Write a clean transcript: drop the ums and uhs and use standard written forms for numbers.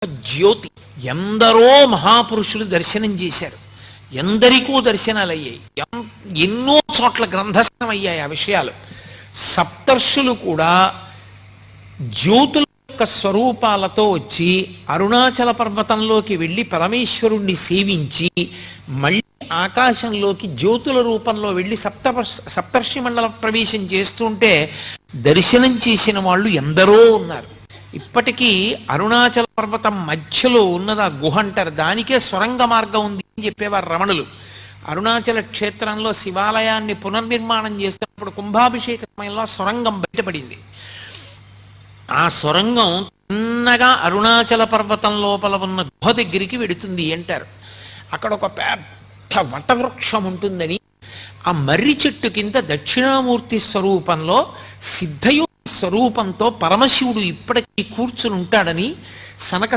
జ్యోతి. ఎందరో మహాపురుషులు దర్శనం చేశారు, ఎందరికో దర్శనాలు అయ్యాయి, ఎన్నో చోట్ల గ్రంథస్థం అయ్యాయి ఆ విషయాలు. సప్తర్షులు కూడా జ్యోతుల యొక్క స్వరూపాలతో వచ్చి అరుణాచల పర్వతంలోకి వెళ్ళి పరమేశ్వరుణ్ణి సేవించి మళ్ళీ ఆకాశంలోకి జ్యోతుల రూపంలో వెళ్ళి సప్తర్షి మండల ప్రవేశం చేస్తుంటే దర్శనం చేసిన వాళ్ళు ఎందరో ఉన్నారు. ఇప్పటికీ అరుణాచల పర్వతం మధ్యలో ఉన్నది ఆ గుహ అంటారు, దానికే సొరంగ మార్గం ఉంది అని చెప్పేవారు రమణులు. అరుణాచల క్షేత్రంలో శివాలయాన్ని పునర్నిర్మాణం చేస్తున్నప్పుడు కుంభాభిషేక సమయంలో సొరంగం బయటపడింది. ఆ సొరంగం చిన్నగా అరుణాచల పర్వతం లోపల ఉన్న గుహ దగ్గరికి వెడుతుంది అంటారు. అక్కడ ఒక పెద్ద వటవృక్షం ఉంటుందని, ఆ మర్రి చెట్టు కింద దక్షిణామూర్తి స్వరూపంలో సిద్ధయో స్వరూపంతో పరమశివుడు ఇప్పటికీ కూర్చుని ఉంటాడని సనక